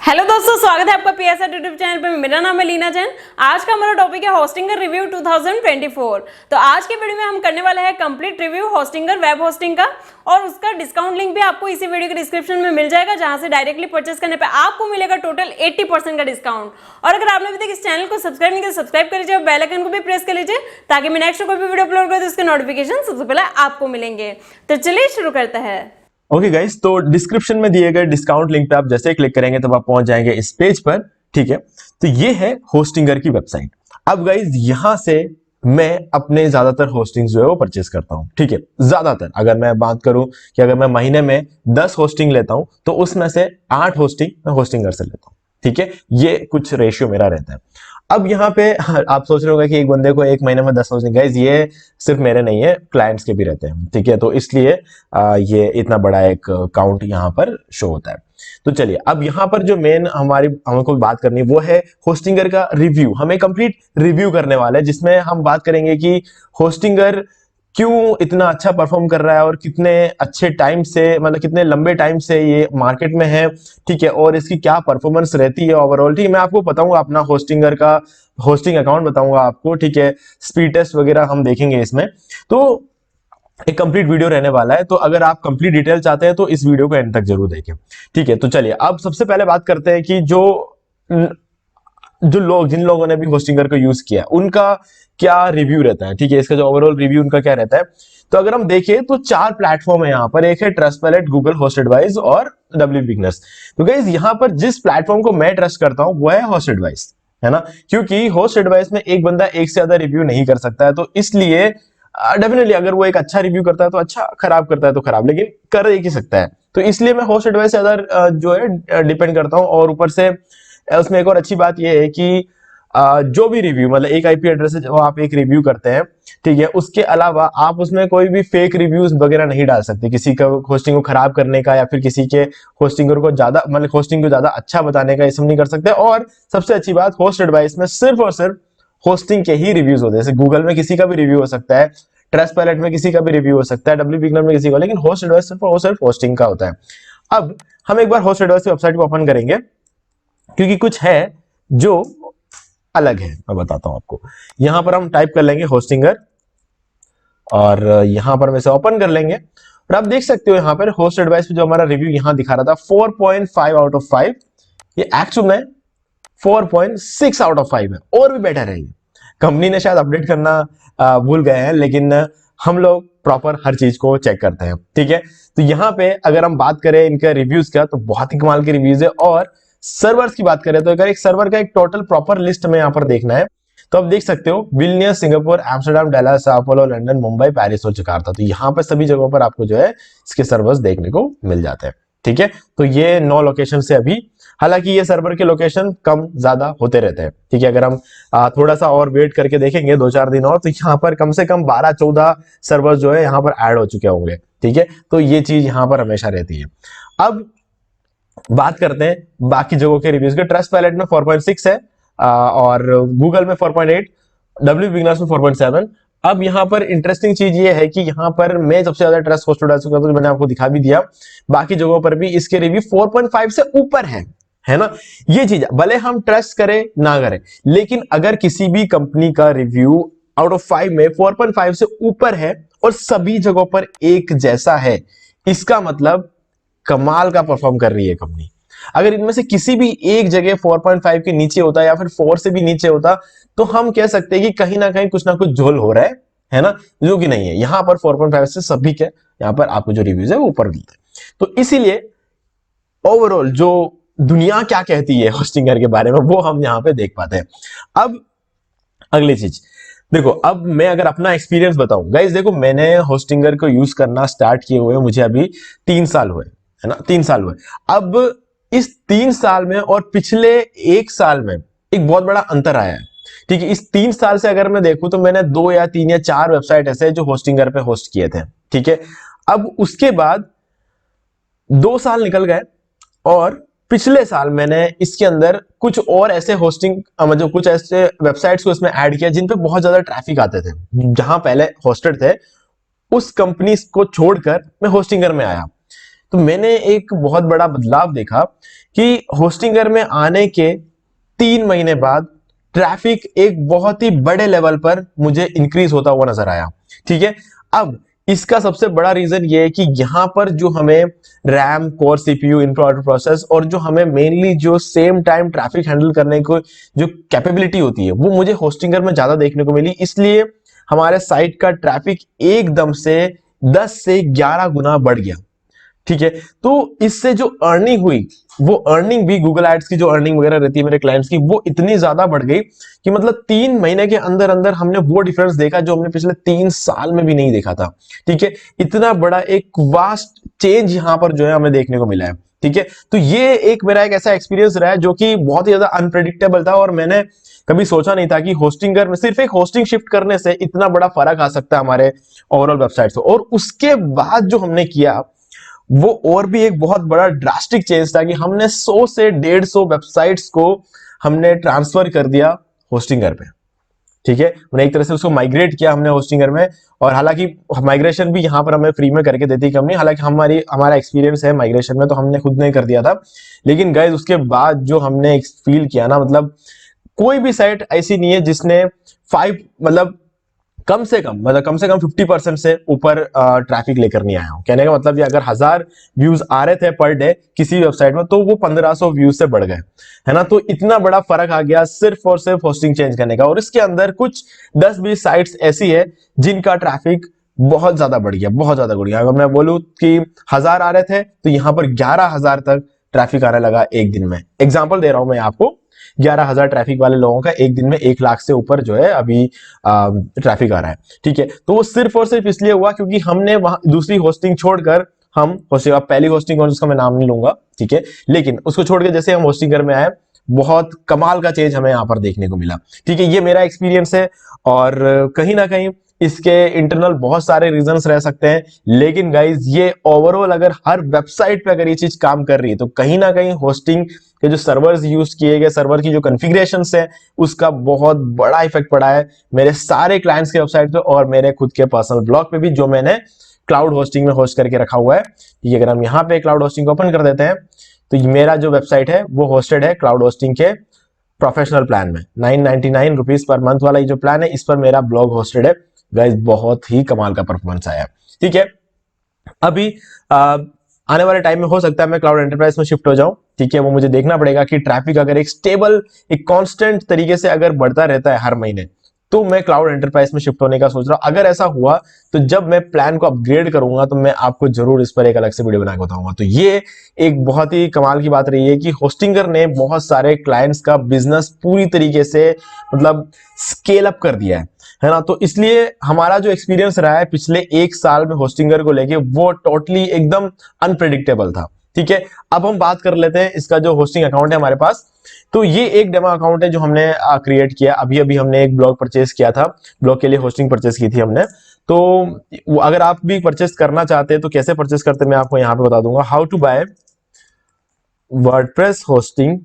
Hello दोस्तों, स्वागत है आपका पीएसआर यूट्यूब चैनल पर। मेरा नाम है लीना जैन। आज का हमारा टॉपिक है होस्टिंगर रिव्यू 2024। तो आज के वीडियो में हम करने वाले हैं complete review Hostinger web hosting का, और उसका डिस्काउंट लिंक भी आपको इसी वीडियो के डिस्क्रिप्शन में मिल जाएगा, जहां से डायरेक्टली परचेस करने पे आपको मिलेगा टोटल 80% का डिस्काउंट। और अगर आपने अभी तक इस चैनल को सब्सक्राइब नहीं किया, सब्सक्राइब कर लीजिए और बेल आइकन को भी प्रेस कर लीजिए, ताकि मैं नेक्स्ट कोई भी वीडियो अपलोड करूँ तो उसके नोटिफिकेशन सबसे पहले आपको मिलेंगे। तो चलिए शुरू करते हैं। ओके गाइस, तो डिस्क्रिप्शन में दिए गए डिस्काउंट लिंक पे आप जैसे ही क्लिक करेंगे तब आप पहुंच जाएंगे इस पेज पर। ठीक है, तो ये है होस्टिंगर की वेबसाइट। अब गाइस यहां से मैं अपने ज्यादातर होस्टिंग जो है वो परचेस करता हूं। ठीक है, ज्यादातर अगर मैं बात करूं कि अगर मैं महीने में 10 होस्टिंग लेता हूं तो उसमें से 8 होस्टिंग मैं होस्टिंगर से लेता हूं। ठीक है, ये कुछ रेशियो मेरा रहता है। अब यहाँ पे आप सोच रहे होंगे कि एक बंदे को एक महीने में 10 होस्टिंग, गाइस ये सिर्फ मेरे नहीं है, क्लाइंट्स के भी रहते हैं। ठीक है, तो इसलिए ये इतना बड़ा एक काउंट यहाँ पर शो होता है। तो चलिए, अब यहाँ पर जो मेन हमको बात करनी है वो है होस्टिंगर का रिव्यू। हमें कंप्लीट रिव्यू करने वाला है, जिसमें हम बात करेंगे कि होस्टिंगर क्यों इतना अच्छा परफॉर्म कर रहा है और कितने अच्छे टाइम से, मतलब कितने लंबे टाइम से ये मार्केट में है। ठीक है, और इसकी क्या परफॉर्मेंस रहती है ओवरऑल। ठीक है, मैं आपको बताऊंगा अपना होस्टिंगर का होस्टिंग अकाउंट बताऊंगा आपको। ठीक है, स्पीड टेस्ट वगैरह हम देखेंगे इसमें। तो एक कंप्लीट वीडियो रहने वाला है, तो अगर आप कंप्लीट डिटेल चाहते हैं तो इस वीडियो को एंड तक जरूर देखें। ठीक है, तो चलिए अब सबसे पहले बात करते हैं कि जिन लोगों ने भी होस्टिंगर को यूज किया उनका क्या रिव्यू रहता है। ठीक है, इसका जो ओवरऑल रिव्यू उनका क्या रहता है। तो अगर हम देखें तो 4 प्लेटफॉर्म है यहाँ पर। एक है ट्रस्टपैलेट, गूगल होस्टेडवाइज और डब्ल्यू बिगनर्स। तो गाइस यहाँ पर जिस प्लेटफॉर्म को मैं ट्रस्ट करता हूं वो है होस्टेडवाइज, है ना, क्योंकि होस्टेडवाइज में एक बंदा एक से ज्यादा रिव्यू नहीं कर सकता है। तो इसलिए डेफिनेटली अगर वो एक अच्छा रिव्यू करता है तो अच्छा, खराब करता है तो खराब, लेकिन कर एक ही सकता है। तो इसलिए मैं होस्टेडवाइज से ज्यादा जो है डिपेंड करता हूं। और ऊपर से उसमें एक और अच्छी बात यह है कि जो भी रिव्यू, मतलब एक आईपी एड्रेस है जो आप एक रिव्यू करते हैं, ठीक है, उसके अलावा आप उसमें कोई भी फेक रिव्यूज वगैरह नहीं डाल सकते, किसी का होस्टिंग को खराब करने का या फिर किसी के होस्टिंगर को ज्यादा, मतलब होस्टिंग को ज्यादा अच्छा बताने का, ये सब नहीं कर सकते। और सबसे अच्छी बात, होस्ट एडवाइस में सिर्फ और सिर्फ होस्टिंग के ही रिव्यूज होते हैं। जैसे गूगल में किसी का भी रिव्यू हो सकता है, ट्रस्टपैलेट में किसी का भी रिव्यू हो सकता है, डब्ल्यू बिगनर में किसी का, लेकिन होस्ट एडवाइस सिर्फ होस्टिंग का होता है। अब हम एक बार होस्ट एडवाइस की वेबसाइट को ओपन करेंगे, क्योंकि कुछ है जो अलग है, मैं बताता हूं आपको। यहां पर हम टाइप कर लेंगे होस्टिंगर और यहां पर हम इसे ओपन कर लेंगे और आप देख सकते हो यहां पर होस्ट एडवाइस पे जो हमारा रिव्यू यहां दिखा रहा था 4.5 आउट ऑफ 5, ये एक्चुअल में 4.6 आउट ऑफ 5 है, और भी बेटर है। ये कंपनी ने शायद अपडेट करना भूल गए हैं, लेकिन हम लोग प्रॉपर हर चीज को चेक करते हैं। ठीक है, तो यहां पे अगर हम बात करें इनके रिव्यूज का तो बहुत ही कमाल के रिव्यूज है। और सर्वर्स की बात करें तो अगर एक सर्वर का एक टोटल प्रॉपर लिस्ट में यहां पर देखना है तो आप देख सकते हो Vilnius, Singapore, Amsterdam, Dallas, sao paulo, London, Mumbai, Paris और जकार्ता। तो यहां पर सभी जगहों पर आपको जो है इसके सर्वर्स देखने को मिल जाते हैं। ठीक है, तो ये 9 लोकेशन से अभी, हालांकि ये सर्वर के लोकेशन कम ज्यादा होते रहते हैं। ठीक है, अगर हम थोड़ा सा और वेट करके देखेंगे 2-4 दिन और, तो यहाँ पर कम से कम 12-14 सर्वर जो है यहाँ पर ऐड हो चुके होंगे। ठीक है, तो ये चीज यहाँ पर हमेशा रहती है। अब बात करते हैं बाकी जगहों के रिव्यूज के। ट्रस्टपैलेट में 4.6 है और गूगल में 4.8, डब्ल्यू बिगनर्स में 4.7। अब यहाँ पर इंटरेस्टिंग चीज ये है कि यहाँ पर मैं सबसे ज्यादा ट्रस्ट होस्ट डाल चुका, तो मैंने आपको दिखा भी दिया। बाकी जगहों पर भी इसके रिव्यू 4.5 से ऊपर है ना। ये चीज भले हम ट्रस्ट करें ना करें, लेकिन अगर किसी भी कंपनी का रिव्यू आउट ऑफ 5 में 4.5 से ऊपर है और सभी जगहों पर एक जैसा है, इसका मतलब कमाल का परफॉर्म कर रही है कंपनी। अगर इनमें से किसी भी एक जगह 4.5 के नीचे होता या फिर 4 से भी नीचे होता तो हम कह सकते हैं कि कहीं ना कहीं कुछ ना कुछ झोल हो रहा है ना, जो कि नहीं है। यहां पर 4.5 से सभी के यहां पर आपको जो रिव्यूज है वो ऊपर मिलते हैं। तो इसीलिए ओवरऑल जो दुनिया क्या कहती है होस्टिंगर के बारे में वो हम यहां पे देख पाते हैं। अब अगली चीज देखो, अब मैं अगर अपना एक्सपीरियंस बताऊं गाइस, देखो मैंने होस्टिंगर को यूज करना स्टार्ट किए हुए मुझे अभी 3 साल हुए, है ना, 3 साल हुए। अब इस 3 साल में और पिछले 1 साल में एक बहुत बड़ा अंतर आया है। ठीक है, इस 3 साल से अगर मैं देखूं तो मैंने 2 या 3 या 4 वेबसाइट ऐसे जो होस्टिंगर पे होस्ट किए थे। ठीक है, अब उसके बाद 2 साल निकल गए और पिछले साल मैंने इसके अंदर कुछ और ऐसे होस्टिंग, मतलब कुछ ऐसे वेबसाइट्स को इसमें ऐड किया जिन पे बहुत ज्यादा ट्रैफिक आते थे। जहां पहले होस्टेड थे उस कंपनी को छोड़कर मैं होस्टिंगर में आया। तो मैंने एक बहुत बड़ा बदलाव देखा कि होस्टिंगर में आने के 3 महीने बाद ट्रैफिक एक बहुत ही बड़े लेवल पर मुझे इंक्रीज होता हुआ नजर आया। ठीक है, अब इसका सबसे बड़ा रीजन ये है कि यहां पर जो हमें RAM, core CPU, infra process और जो हमें मेनली जो सेम टाइम ट्रैफिक हैंडल करने को जो कैपेबिलिटी होती है वो मुझे होस्टिंगर में ज्यादा देखने को मिली। इसलिए हमारे साइट का ट्रैफिक एकदम से 10 से 11 गुना बढ़ गया। ठीक है, तो इससे जो अर्निंग हुई वो अर्निंग भी गूगल एड्स की जो अर्निंग वगैरह रहती है मेरे क्लाइंट्स की, वो इतनी ज्यादा बढ़ गई कि मतलब 3 महीने के अंदर अंदर हमने वो डिफरेंस देखा जो हमने पिछले 3 साल में भी नहीं देखा था। ठीक है, इतना बड़ा एक वास्ट चेंज यहां पर जो है हमें देखने को मिला है। ठीक है, तो ये एक मेरा एक ऐसा एक्सपीरियंस रहा है जो कि बहुत ही ज्यादा अनप्रेडिक्टेबल था और मैंने कभी सोचा नहीं था कि होस्टिंगर में सिर्फ एक होस्टिंग शिफ्ट करने से इतना बड़ा फर्क आ सकता है हमारे ओवरऑल वेबसाइट से। और उसके बाद जो हमने किया वो और भी एक बहुत बड़ा ड्रास्टिक चेंज था कि हमने 100 से 150 वेबसाइट्स को हमने ट्रांसफर कर दिया होस्टिंगर पे। ठीक है, मैंने एक तरह से उसको माइग्रेट किया हमने होस्टिंगर में। और हालांकि माइग्रेशन भी यहां पर हमें फ्री में करके देती कंपनी, हालांकि हमारा एक्सपीरियंस है माइग्रेशन में तो हमने खुद नहीं कर दिया था। लेकिन गाइस उसके बाद जो हमने फील किया ना, मतलब कोई भी साइट ऐसी नहीं है जिसने 5 मतलब कम से कम 50% से ऊपर ट्रैफिक लेकर नहीं आया हूं। कहने का मतलब ये अगर 1000 व्यूज आ रहे थे पर डे किसी वेबसाइट में तो वो 1500 व्यूज से बढ़ गए, है ना। तो इतना बड़ा फर्क आ गया सिर्फ और सिर्फ होस्टिंग चेंज करने का। और इसके अंदर कुछ 10-20 साइट्स ऐसी है जिनका ट्रैफिक बहुत ज्यादा बढ़ गया, बहुत ज्यादा बढ़ गया। अगर मैं बोलूं कि 1000 आ रहे थे तो यहां पर 11,000 तक ट्रैफिक आने लगा एक दिन में। एग्जाम्पल दे रहा हूं मैं आपको, 11,000 ट्रैफिक वाले लोगों का एक दिन में 1 लाख से ऊपर जो है अभी ट्रैफिक आ रहा है। ठीक है, तो वो सिर्फ और सिर्फ इसलिए हुआ क्योंकि हमने वहां दूसरी होस्टिंग छोड़कर हम होस्टिंग, पहली होस्टिंग और उसका मैं नाम नहीं लूंगा, ठीक है, लेकिन उसको छोड़ के जैसे हम होस्टिंगर में आए बहुत कमाल का चेंज हमें यहाँ पर देखने को मिला। ठीक है, ये मेरा एक्सपीरियंस है और कहीं ना कहीं इसके इंटरनल बहुत सारे रीजंस रह सकते हैं, लेकिन गाइज ये ओवरऑल अगर हर वेबसाइट पे अगर ये चीज काम कर रही है तो कहीं ना कहीं होस्टिंग के जो सर्वर्स यूज किए गए, सर्वर की जो कॉन्फ़िगरेशंस है उसका बहुत बड़ा इफेक्ट पड़ा है मेरे सारे क्लाइंट्स के वेबसाइट पे और मेरे खुद के पर्सनल ब्लॉग पे भी, जो मैंने क्लाउड होस्टिंग में होस्ट करके रखा हुआ है। ये अगर हम यहाँ पे क्लाउड होस्टिंग ओपन कर देते हैं तो मेरा जो वेबसाइट है वो होस्टेड है क्लाउड होस्टिंग के प्रोफेशनल प्लान में। 999 रुपीज पर मंथ वाला ये जो प्लान है इस पर मेरा ब्लॉग होस्टेड है। गाइस बहुत ही कमाल का परफॉर्मेंस आया। ठीक है, अभी आने वाले टाइम में हो सकता है मैं क्लाउड एंटरप्राइज में शिफ्ट हो जाऊं। ठीक है, वो मुझे देखना पड़ेगा कि ट्रैफिक अगर एक स्टेबल, एक कांस्टेंट तरीके से अगर बढ़ता रहता है हर महीने तो मैं क्लाउड एंटरप्राइज में शिफ्ट होने का सोच रहा हूं। अगर ऐसा हुआ तो जब मैं प्लान को अपग्रेड करूंगा तो मैं आपको जरूर इस पर एक अलग से वीडियो बना के बताऊंगा। तो ये एक बहुत ही कमाल की बात रही है कि होस्टिंगर ने बहुत सारे क्लाइंट्स का बिजनेस पूरी तरीके से मतलब स्केल अप कर दिया है ना। तो इसलिए हमारा जो एक्सपीरियंस रहा है पिछले 1 साल में होस्टिंगर को लेके वो टोटली एकदम अनप्रेडिक्टेबल था। ठीक है, अब हम बात कर लेते हैं इसका जो होस्टिंग अकाउंट है हमारे पास। तो ये एक डेमो अकाउंट है जो हमने क्रिएट किया। अभी हमने एक ब्लॉग परचेज किया था, ब्लॉग के लिए होस्टिंग परचेज की थी हमने। तो अगर आप भी परचेज करना चाहते हैं तो कैसे परचेज करते हैं मैं आपको यहाँ पे बता दूंगा। How to buy WordPress hosting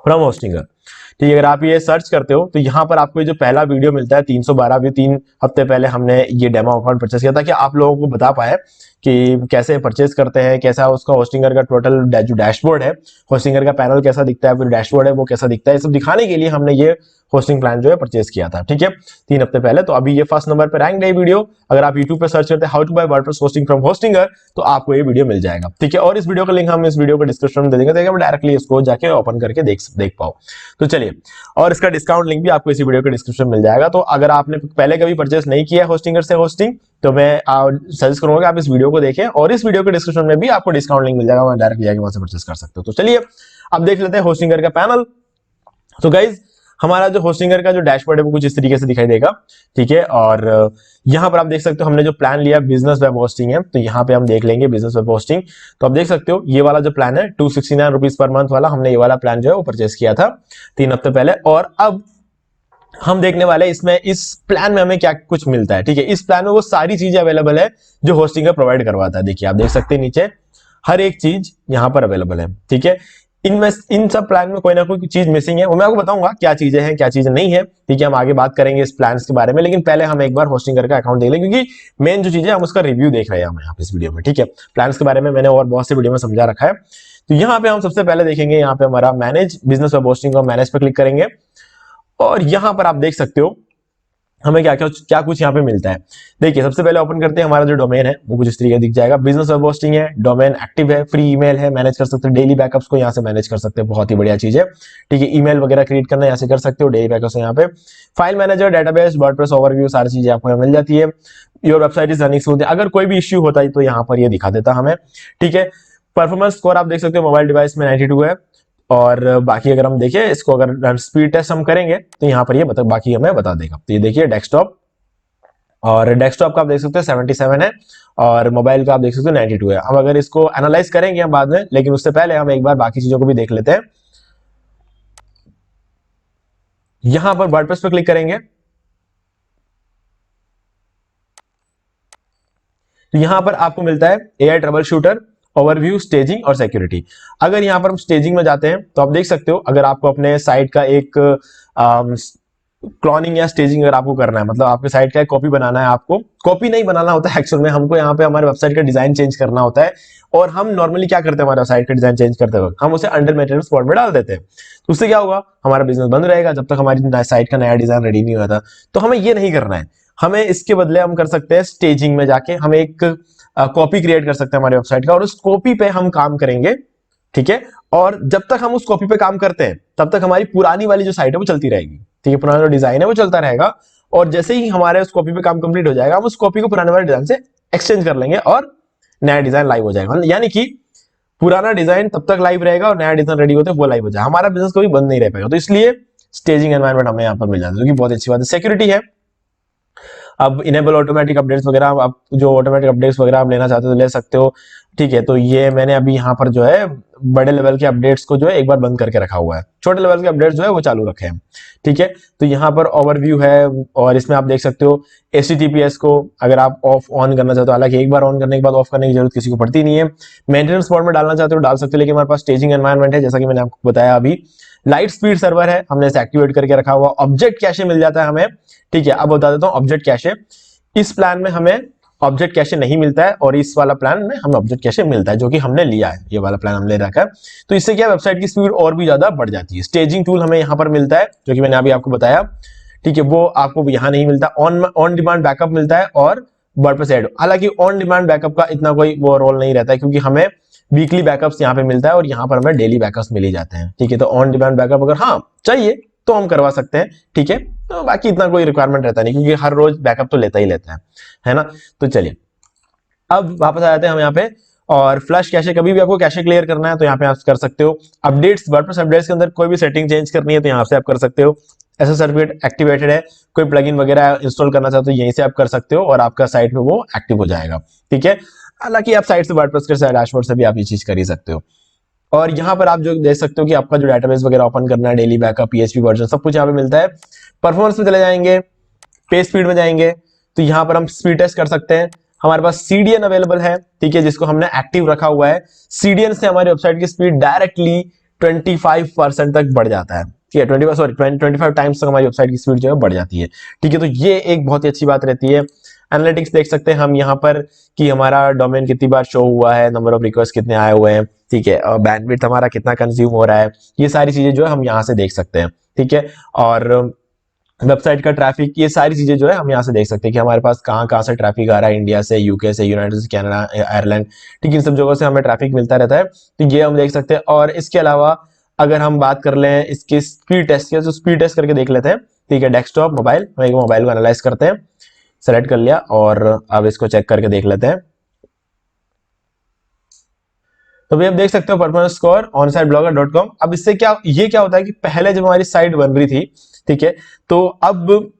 from Hostinger. ठीक है, अगर आप ये सर्च करते हो तो यहाँ पर आपको ये जो पहला वीडियो मिलता है 312 व्यू, 3 हफ्ते पहले हमने ये डेमो अकाउंट परचेज किया था कि आप लोगों को बता पाए कि कैसे परचेज करते हैं, कैसा उसका होस्टिंगर का टोटल जो डैशबोर्ड है, होस्टिंगर का पैनल कैसा दिखता है, फिर डैशबोर्ड है वो कैसा दिखता है, ये सब दिखाने के लिए हमने ये होस्टिंग प्लान जो है परचेज किया था। ठीक है, 3 हफ्ते पहले। तो अभी ये फर्स्ट नंबर पे रैंक है वीडियो। अगर आप YouTube पे सर्च करते हैं how to buy WordPress hosting from Hostinger तो आपको ये वीडियो मिल जाएगा। ठीक है, और इस वीडियो का लिंक हम इस वीडियो को डिस्क्रिप्शन में दे देंगे, तो डायरेक्टली इसको जाके ओपन करके देख पाओ। तो चलिए, और इसका डिस्काउंट लिंक भी आपको इसी वीडियो के डिस्क्रिप्शन में मिल जाएगा। तो अगर आपने पहले कभी परचेज नहीं किया होस्टिंगर से होस्टिंग तो मैं सजेस्ट करूंगा कि आप इस वीडियो को देखें और इस वीडियो के डिस्क्रिप्शन में भी आपको डिस्काउंट लिंक मिल जाएगा, वहां डायरेक्ट जाके वहां से परचेज कर सकते हो। तो चलिए अब देख लेते हैं होस्टिंगर का पैनल। तो गाइज हमारा जो होस्टिंगर का जो डैशबोर्ड है वो कुछ इस तरीके से दिखाई देगा। ठीक है, और यहाँ पर आप देख सकते हो हमने जो प्लान लिया बिजनेस वेब होस्टिंग है, तो यहाँ पे हम देख लेंगे बिजनेस वेब होस्टिंग। तो आप देख सकते हो ये वाला जो प्लान है 269 रुपीज पर मंथ वाला, हमने ये वाला प्लान जो है वो परचेज किया था 3 हफ्ते पहले। और अब हम देखने वाले इसमें, इस प्लान में हमें क्या कुछ मिलता है। ठीक है, इस प्लान में वो सारी चीजें अवेलेबल है जो होस्टिंगर प्रोवाइड करवाता है। देखिए आप देख सकते हैं नीचे हर एक चीज यहाँ पर अवेलेबल है। ठीक है, इन सब प्लान में कोई ना कोई चीज मिसिंग है, वो मैं आपको बताऊंगा क्या चीजें हैं क्या चीजें नहीं है, ठीक है। हम आगे बात करेंगे इस प्लान्स के बारे में, लेकिन पहले हम एक बार होस्टिंगर का अकाउंट देख लें, क्योंकि मेन जो चीजें हम उसका रिव्यू देख रहे हैं हम यहाँ पे इस वीडियो में, ठीक है। प्लान्स के बारे में मैंने और बहुत से वीडियो में समझा रखा है। तो यहाँ पे हम सबसे पहले देखेंगे, यहाँ पे हमारा मैनेज बिजनेस वेब होस्टिंग और मैनेज पर क्लिक करेंगे, और यहाँ पर आप देख सकते हो हमें क्या कुछ यहाँ पे मिलता है। देखिए सबसे पहले ओपन करते हैं, हमारा जो डोमेन है वो कुछ इस तरीके दिख जाएगा। बिजनेस वेब होस्टिंग है, डोमेन एक्टिव है, फ्री ईमेल है, मैनेज कर सकते हो, डेली बैकअप्स को यहाँ से मैनेज कर सकते हैं, बहुत ही बढ़िया चीज है, ठीक है। ईमेल वगैरह क्रिएट करना यहाँ से कर सकते हो, डेली बैकअप्स यहाँ पे, file manager, database, WordPress overview, सारी चीजें आपको यहाँ मिल जाती है। Your website is running smooth, अगर कोई भी इश्यू होता है तो यहाँ पर ये दिखा देता हमें, ठीक है। परफॉर्मेंस स्कोर आप देख सकते हो, मोबाइल डिवाइस में 92 है, और बाकी अगर हम देखें इसको, अगर स्पीड टेस्ट हम करेंगे तो यहाँ पर ये बाकी हमें बता देगा। तो ये देखिए डेस्कटॉप, और डेस्कटॉप का आप देख सकते हो 77 है, और मोबाइल का आप देख सकते हो 92 है। अब अगर इसको एनालाइज करेंगे हम बाद में, लेकिन उससे पहले हम एक बार बाकी चीजों को भी देख लेते हैं। यहां पर वर्डप्रेस पर क्लिक करेंगे, तो यहां पर आपको मिलता है AI trouble shooter, overview, staging और सिक्योरिटी। अगर यहां पर हम स्टेजिंग में जाते हैं तो आप देख सकते हो, अगर आपको अपने साइट का एक क्लोनिंग या स्टेजिंग अगर आपको करना है, मतलब आपके साइट का एक कॉपी बनाना है, आपको कॉपी नहीं बनाना होता है एक्चुअल में, हमको यहाँ पे हमारे वेबसाइट का डिजाइन चेंज करना होता है। और हम नॉर्मली क्या करते हैं, हमारे साइट का डिजाइन चेंज करते वक्त हम उसे अंडर मेंटेनेंस फॉर्म में डाल देते हैं। तो उससे क्या होगा, हमारा बिजनेस बंद रहेगा जब तक हमारी साइट का नया डिजाइन रेडी नहीं होता। तो हमें ये नहीं करना है, हमें इसके बदले हम कर सकते हैं स्टेजिंग में जाके हम एक कॉपी क्रिएट कर सकते हैं हमारे वेबसाइट का, और उस कॉपी पे हम काम करेंगे, ठीक है। और जब तक हम उस कॉपी पे काम करते हैं तब तक हमारी पुरानी वाली जो साइट है वो चलती रहेगी, ठीक है। पुराना जो डिजाइन है वो चलता रहेगा, और जैसे ही हमारे उस कॉपी पे काम कंप्लीट हो जाएगा, हम उस कॉपी को पुराने वाले डिजाइन से एक्सचेंज कर लेंगे और नया डिजाइन लाइव हो जाएगा। यानी कि पुराना डिजाइन तब तक लाइव रहेगा और नया डिजाइन रेडी होते वो लाइव हो जाएगा, हमारा बिजनेस कभी बंद नहीं रह पाएगा। तो इसलिए स्टेजिंग एनवायरनमेंट हमें यहाँ पर मिल जाता है, जो कि बहुत अच्छी बात है। सिक्योरिटी है, अब इनेबल ऑटोमेटिक अपडेट्स वगैरह, आप जो ऑटोमेटिक अपडेट्स वगैरह आप लेना चाहते हो तो ले सकते हो, ठीक है। तो ये मैंने अभी यहाँ पर जो है बड़े लेवल के अपडेट्स को जो है एक बार बंद करके रखा हुआ है, छोटे लेवल के अपडेट्स जो है वो चालू रखे हैं, ठीक है। तो यहाँ पर ओवरव्यू है, और इसमें आप देख सकते हो HTTPS को अगर आप ऑफ ऑन करना चाहते हो, हालांकि एक बार ऑन करने के बाद ऑफ करने की जरूरत किसी को पड़ती नहीं है। मेंटेनेंस मोड में डालना चाहते हो डाल सकते हो, लेकिन हमारे पास स्टेजिंग एनवायरनमेंट है, जैसा कि मैंने आपको बताया अभी। लाइट स्पीड सर्वर है, हमने इसे एक्टिवेट करके रखा हुआ। ऑब्जेक्ट कैशे मिल जाता है हमें, ठीक है। अब बता देता हूँ ऑब्जेक्ट कैशे, इस प्लान में हमें ऑब्जेक्ट कैशे नहीं मिलता है, और इस वाला प्लान में हमें ऑब्जेक्ट कैशे मिलता है, जो कि हमने लिया है, ये वाला प्लान हमने रखा है। तो इससे क्या वेबसाइट की स्पीड और भी ज्यादा बढ़ जाती है। स्टेजिंग टूल हमें यहाँ पर मिलता है, जो कि मैंने अभी आपको बताया, ठीक है। वो आपको यहाँ नहीं मिलता। ऑन डिमांड बैकअप मिलता है और वर्डप्रेस ऐड, हालांकि ऑन डिमांड बैकअप का इतना कोई वो रोल नहीं रहता है, क्योंकि हमें वीकली बैकअप्स यहाँ पे मिलता है और यहाँ पर हमें डेली बैकअप्स मिल ही जाते हैं, ठीक है। तो ऑन डिमांड बैकअप अगर हाँ चाहिए तो हम करवा सकते हैं, ठीक है। तो बाकी इतना कोई रिक्वायरमेंट रहता नहीं, क्योंकि हर रोज बैकअप तो लेता ही लेता है ना। तो चलिए अब वापस आ जाते हैं हम यहाँ पे, और फ्लश कैशे, कभी भी आपको कैशे क्लियर करना है तो यहाँ पे आप कर सकते हो। अपडेट्स, वर्डप्रेस अपडेट्स के अंदर कोई भी सेटिंग चेंज करनी है तो यहाँ से आप कर सकते हो। ऐसा सर्टिफिकेट एक्टिवेटेड है, कोई प्लगइन वगैरह इंस्टॉल करना चाहते हो यहीं से आप कर सकते हो, और आपका साइट में वो एक्टिव हो जाएगा, ठीक है। हालांकि आप साइट से वर्डप्रेस के डैशबोर्ड से भी आप ये चीज कर ही सकते हो। और यहाँ पर आप जो देख सकते हो कि आपका जो डेटाबेस वगैरह ओपन करना है, डेली बैकअप, PHP वर्जन, सब कुछ यहाँ पे मिलता है। परफॉर्मेंस में चले जाएंगे, पेज स्पीड में जाएंगे, तो यहाँ पर हम स्पीड टेस्ट कर सकते हैं। हमारे पास CDN अवेलेबल है, ठीक है, जिसको हमने एक्टिव रखा हुआ है। CDN से हमारी वेबसाइट की स्पीड डायरेक्टली 25% तक बढ़ जाता है, ठीक है। 25 टाइम्स तक हमारी वेबसाइट की स्पीड जो है बढ़ जाती है, ठीक है। तो ये एक बहुत ही अच्छी बात रहती है। एनालिटिक्स देख सकते हैं हम यहाँ पर कि हमारा डोमेन कितनी बार शो हुआ है, नंबर ऑफ रिक्वेस्ट कितने आए हुए हैं, ठीक है, और बैंडविड्थ हमारा कितना कंज्यूम हो रहा है, ये सारी चीजें जो है हम यहाँ से देख सकते हैं, ठीक है। और वेबसाइट का ट्रैफिक, ये सारी चीजें जो है हम यहाँ से देख सकते हैं कि हमारे पास कहाँ कहाँ से ट्रैफिक आ रहा है, इंडिया से, यूके से, यूनाइटेड से, कनाडा, आयरलैंड, ठीक है, इन सब जगहों से हमें ट्रैफिक मिलता रहता है, तो ये हम देख सकते हैं। और इसके अलावा अगर हम बात कर लें इसकी स्पीड टेस्ट की, तो स्पीड टेस्ट करके देख लेते हैं, ठीक है। डेस्कटॉप, मोबाइल, हम एक मोबाइल को एनालाइज करते हैं, सेलेक्ट कर लिया, और अब इसको चेक करके देख लेते हैं। तो भी आप देख सकते हो परफॉर्मेंस स्कोर onsiteblogger.com। अब इससे क्या, ये क्या होता है कि पहले जब हमारी साइट बन रही थी, ठीक है, तो अब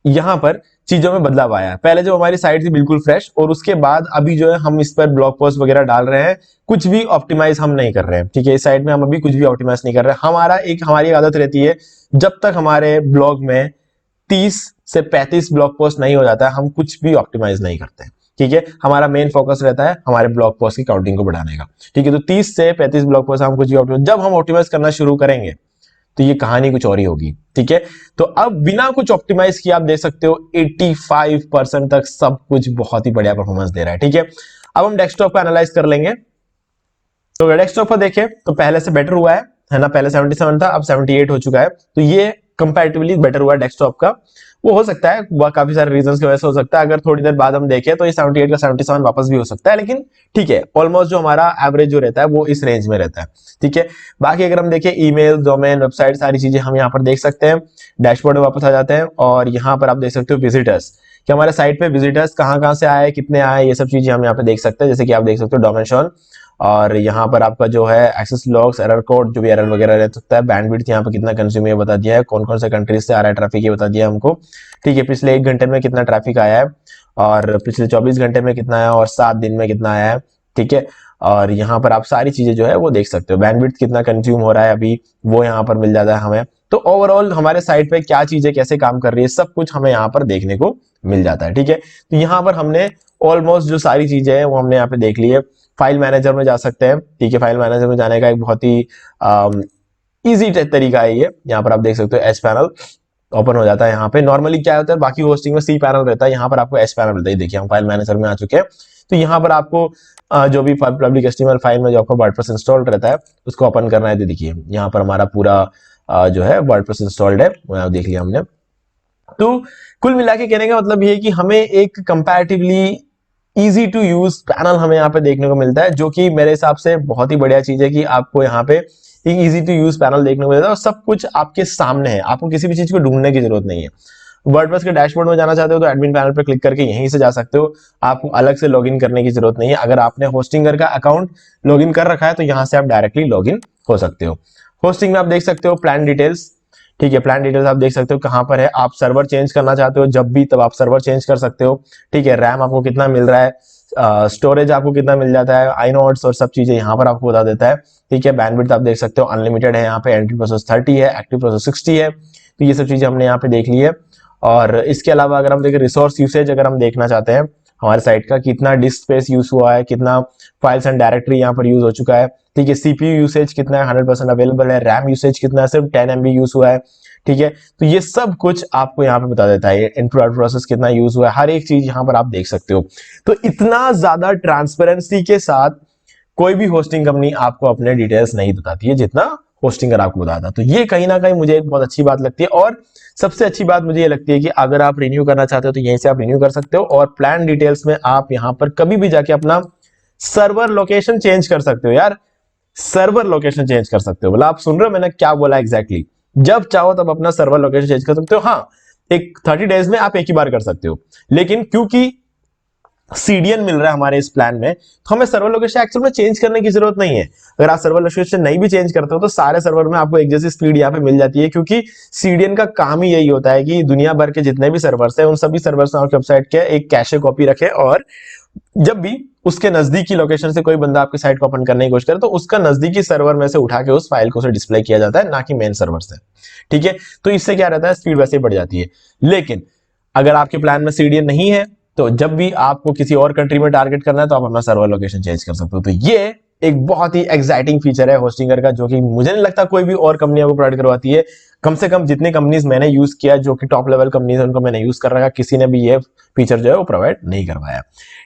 यहां पर चीजों में बदलाव आया है। पहले जो हमारी साइट थी बिल्कुल फ्रेश, और उसके बाद अभी जो है हम इस पर ब्लॉग पोस्ट वगैरह डाल रहे हैं, कुछ भी ऑप्टिमाइज हम नहीं कर रहे हैं, ठीक है। इस साइट में हम अभी कुछ भी ऑप्टिमाइज नहीं कर रहे हैं। हमारी आदत रहती है, जब तक हमारे ब्लॉग में 30 से 35 ब्लॉग पोस्ट नहीं हो जाता है, हम कुछ भी ऑप्टिमाइज नहीं करते हैं, ठीक है, हमारा मेन फोकस रहता है हमारे ब्लॉग पोस्ट की काउंटिंग को बढ़ाने का। ठीक है, तो 30 से 35 ब्लॉग पोस्ट हम कुछ भी जब हम ऑप्टिमाइज करना शुरू करेंगे तो ये कहानी कुछ और ही होगी। ठीक है, तो अब बिना कुछ ऑप्टिमाइज किए आप देख सकते हो 85% तक सब कुछ बहुत ही बढ़िया परफॉर्मेंस दे रहा है। ठीक है, अब हम डेस्कटॉप पे एनालाइज कर लेंगे। तो डेस्कटॉप पर देखें तो पहले से बेटर हुआ है ना, पहले 77 था, अब 78 हो चुका है, तो ये कंपैरेटिवली बेटर हुआ है डेस्कटॉप का। वो हो सकता है, वह काफी सारे रीजंस की वजह से हो सकता है, अगर थोड़ी देर बाद हम देखें तो ये 78 का 77 वापस भी हो सकता है, लेकिन ठीक है, ऑलमोस्ट जो हमारा एवरेज जो रहता है वो इस रेंज में रहता है। ठीक है, बाकी अगर हम देखें ईमेल, डोमेन, वेबसाइट, सारी चीजें हम यहाँ पर देख सकते हैं। डैशबोर्ड में वापस आ जाते हैं और यहाँ पर आप देख सकते हो विजिटर्स, कि हमारे साइट पे विजिटर्स कहाँ से आए, कितने आए, ये सब चीजें हम यहाँ पे देख सकते हैं। जैसे कि आप देख सकते हो डोमेन शॉन, और यहाँ पर आपका जो है एक्सेस लॉग्स, एरर कोड, जो भी एरर वगैरह रह सकता है, बैंडविड्थ यहाँ पे कितना कंज्यूम ये बता दिया है, कौन कौन से कंट्रीज से आ रहा है ट्रैफिक ये बता दिया है हमको। ठीक है, पिछले 1 घंटे में कितना ट्रैफिक आया है, और पिछले 24 घंटे में कितना आया, और 7 दिन में कितना आया है। ठीक है, और यहाँ पर आप सारी चीजें जो है वो देख सकते हो, बैंडविड्थ कितना कंज्यूम हो रहा है अभी वो यहाँ पर मिल जाता है हमें। तो ओवरऑल हमारे साइट पे क्या चीजें कैसे काम कर रही है सब कुछ हमें यहाँ पर देखने को मिल जाता है। ठीक है, तो यहाँ पर हमने ऑलमोस्ट जो सारी चीजें हैं वो हमने यहाँ पे देख ली है। फाइल मैनेजर में जा सकते हैं। ठीक है, फाइल मैनेजर में जाने का एक बहुत ही इजी तरीका है ये। यहाँ पर आप देख सकते हो एच पैनल ओपन हो जाता है। यहाँ पे नॉर्मली क्या होता है, बाकी होस्टिंग में सी पैनल रहता है, यहाँ पर आपको एच पैनल मिलता है। देखिए हम फाइल मैनेजर में आ चुके हैं, तो यहाँ पर आपको जो भी पब्लिक एचटीएमएल फाइल में जो आपका वर्डप्रेस इंस्टॉल्ड रहता है उसको ओपन करना है। तो देखिए यहाँ पर हमारा पूरा जो है वर्डप्रेस इंस्टॉल्ड है, देख लिया हमने। तो कुल मिला के कहने का मतलब ये है कि हमें एक comparatively easy to use panel हमें यहाँ पे देखने को मिलता है, जो कि मेरे हिसाब से बहुत ही बढ़िया चीज है कि आपको यहाँ पे एक इजी टू यूज पैनल देखने को मिलता है और सब कुछ आपके सामने है, आपको किसी भी चीज को ढूंढने की जरूरत नहीं है। वर्डप्रेस के डैशबोर्ड में जाना चाहते हो तो एडमिन पैनल पे क्लिक करके यहीं से जा सकते हो, आपको अलग से लॉगिन करने की जरूरत नहीं है। अगर आपने होस्टिंगर का अकाउंट लॉगिन कर रखा है तो यहाँ से आप डायरेक्टली लॉगिन हो सकते हो। होस्टिंग में आप देख सकते हो प्लान डिटेल्स। ठीक है, प्लान डिटेल्स आप देख सकते हो कहाँ पर है, आप सर्वर चेंज करना चाहते हो जब भी तब आप सर्वर चेंज कर सकते हो। ठीक है, रैम आपको कितना मिल रहा है, स्टोरेज आपको कितना मिल जाता है, आइनोड्स और सब चीजें यहाँ पर आपको बता देता है। ठीक है, बैंडविड्थ आप देख सकते हो अनलिमिटेड है, यहाँ पे एंट्री प्रोसेस 30 है, एक्टिव प्रोसेस 60 है। तो ये सब चीजें हमने यहाँ पे देख ली है। और इसके अलावा अगर हम देखें रिसोर्स यूसेज, अगर हम देखना चाहते हैं हमारे साइट का कितना डिस्क स्पेस यूज हुआ है, कितना फाइल्स एंड डायरेक्टरी यहाँ पर यूज हो चुका है। ठीक है, सीपीयू यूसेज कितना है, 100% अवेलेबल है, रैम यूसेज कितना है, सिर्फ 10 MB यूज हुआ है। ठीक है, तो ये सब कुछ आपको यहाँ पे बता देता है, इनपुट आउटपुट प्रोसेस कितना यूज हुआ है, हर एक चीज यहाँ पर आप देख सकते हो। तो इतना ज्यादा ट्रांसपेरेंसी के साथ कोई भी होस्टिंग कंपनी आपको अपने डिटेल्स नहीं बताती है जितना होस्टिंगर आपको बताता। तो ये कहीं ना कहीं मुझे एक बहुत अच्छी बात लगती है। और सबसे अच्छी बात मुझे ये लगती है कि अगर आप रिन्यू करना चाहते हो तो यहीं से आप रिन्यू कर सकते हो, और प्लान डिटेल्स में आप यहाँ पर कभी भी जाके अपना सर्वर लोकेशन चेंज कर सकते हो। यार सर्वर लोकेशन चेंज कर सकते हो, बोला आप सुन रहे हो मैंने क्या बोला एग्जैक्टली, जब चाहो तब अपना सर्वर लोकेशन चेंज कर सकते हो। हाँ, एक 30 डेज में आप एक ही बार कर सकते हो, लेकिन क्योंकि सीडीएन मिल रहा है हमारे इस प्लान में तो हमें सर्वर लोकेशन एक्चुअल में चेंज करने की जरूरत नहीं है। अगर आप सर्वर लोकेशन नहीं भी चेंज करते हो तो सारे सर्वर में आपको एक जैसी स्पीड यहाँ पे मिल जाती है, क्योंकि सीडीएन का काम ही यही होता है कि दुनिया भर के जितने भी सर्वर्स हैं उन सभी सर्वर्स में आपकी वेबसाइट के एक कैशे कॉपी रखे, और जब भी उसके नजदीकी लोकेशन से कोई बंदा आपकी साइट को ओपन करने की कोशिश करे तो उसका नजदीकी सर्वर में से उठा के उस फाइल को डिस्प्ले किया जाता है, ना कि मेन सर्वर से। ठीक है, तो इससे क्या रहता है, स्पीड वैसे ही बढ़ जाती है। लेकिन अगर आपके प्लान में सीडीएन नहीं है तो जब भी आपको किसी और कंट्री में टारगेट करना है तो आप अपना सर्वर लोकेशन चेंज कर सकते हो। तो ये एक बहुत ही एक्साइटिंग फीचर है होस्टिंगर का, जो कि मुझे नहीं लगता कोई भी और कंपनी आपको प्रोवाइड करवाती है। कम से कम जितनी कंपनीज मैंने यूज किया जो कि टॉप लेवल कंपनीज है उनको मैंने यूज कर रखा, किसी ने भी ये फीचर जो है वो प्रोवाइड नहीं करवाया।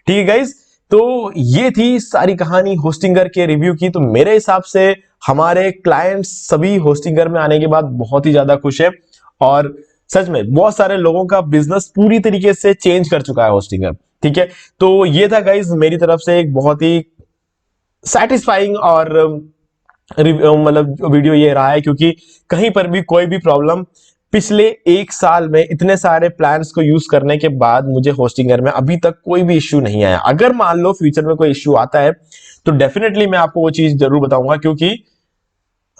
ठीक है गाइज, तो ये थी सारी कहानी होस्टिंगर के रिव्यू की। तो मेरे हिसाब से हमारे क्लाइंट्स सभी होस्टिंगर में आने के बाद बहुत ही ज्यादा खुश है, और सच में बहुत सारे लोगों का बिजनेस पूरी तरीके से चेंज कर चुका है होस्टिंगर। ठीक है, तो ये था गाइज मेरी तरफ से एक बहुत ही सेटिस्फाइंग और मतलब वीडियो ये रहा है, क्योंकि कहीं पर भी कोई भी प्रॉब्लम पिछले 1 साल में इतने सारे प्लान्स को यूज करने के बाद मुझे होस्टिंगर में अभी तक कोई भी इश्यू नहीं आया। अगर मान लो फ्यूचर में कोई इश्यू आता है तो डेफिनेटली मैं आपको वो चीज जरूर बताऊंगा, क्योंकि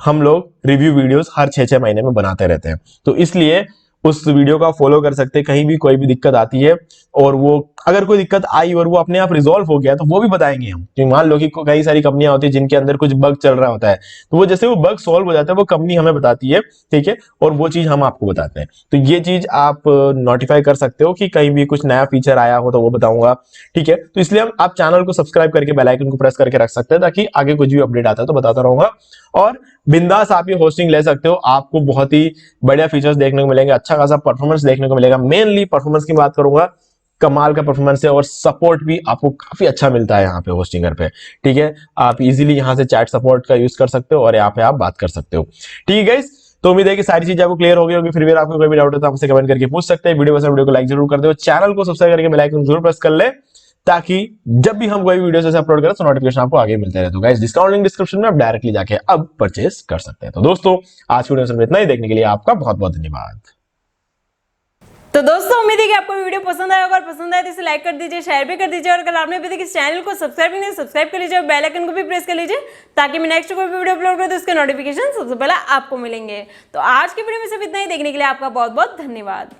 हम लोग रिव्यू वीडियोस हर 6-6 महीने में बनाते रहते हैं। तो इसलिए उस वीडियो का फॉलो कर सकते हैं, कहीं भी कोई भी दिक्कत आती है और वो अगर कोई दिक्कत आई और वो अपने आप रिजॉल्व हो गया तो वो भी बताएंगे हम। क्योंकि मान लो कि कई सारी कंपनियां होती है जिनके अंदर कुछ बग चल रहा होता है, तो वो जैसे वो बग सॉल्व हो जाता है वो कंपनी हमें बताती है, ठीक है, और वो चीज हम आपको बताते हैं। तो ये चीज आप नोटिफाई कर सकते हो कि कहीं भी कुछ नया फीचर आया हो तो वो बताऊंगा, ठीक है। तो इसलिए आप चैनल को सब्सक्राइब करके बेल आइकन को प्रेस करके रख सकते हैं ताकि आगे कुछ भी अपडेट आता है तो बताता रहूंगा। और बिंदास आप ये होस्टिंग ले सकते हो, आपको बहुत ही बढ़िया फीचर्स देखने को मिलेंगे, अच्छा खासा परफॉर्मेंस देखने को मिलेगा। मेनली परफॉर्मेंस की बात करूंगा, कमाल का परफॉर्मेंस है और सपोर्ट भी आपको काफी अच्छा मिलता है यहाँ पे होस्टिंगर पे, ठीक है। आप इजीली यहाँ से चैट सपोर्ट का यूज कर सकते हो और यहाँ पे आप बात कर सकते हो, ठीक है गाइस। तो उम्मीद है कि सारी चीजें आपको क्लियर हो गई होगी। फिर भी आपको कोई भी डाउट है तो आपसे कमेंट करके पूछ सकते हैं। वीडियो को लाइक जरूर कर दो, चैनल को सब्सक्राइब करके बेल आइकन जरूर प्रेस कर ले ताकि जब भी हम कोई वीडियो जैसे अपलोड करें तो नोटिफिकेशन आपको आगे मिलते रहे। तो गाइस डिस्काउंट लिंक डिस्क्रिप्शन में आप डायरेक्टली जाके अब परचेस कर सकते हैं। तो दोस्तों आज की वीडियो में इतना ही, देखने के लिए आपका बहुत बहुत धन्यवाद। तो दोस्तों उम्मीद है कि आपको वीडियो पसंद आया होगा, और पसंद आए तो इसे लाइक कर दीजिए, शेयर भी कर दीजिए, और अगर आपने अभी तक इस चैनल को सब्सक्राइब नहीं सब्सक्राइब कर लीजिए और बेल आइकन को भी प्रेस कर लीजिए ताकि मैं नेक्स्ट कोई भी वीडियो अपलोड करूं तो उसके नोटिफिकेशन सबसे पहले आपको मिलेंगे। तो आज की वीडियो में सिर्फ इतना ही, देखने के लिए आपका बहुत बहुत धन्यवाद।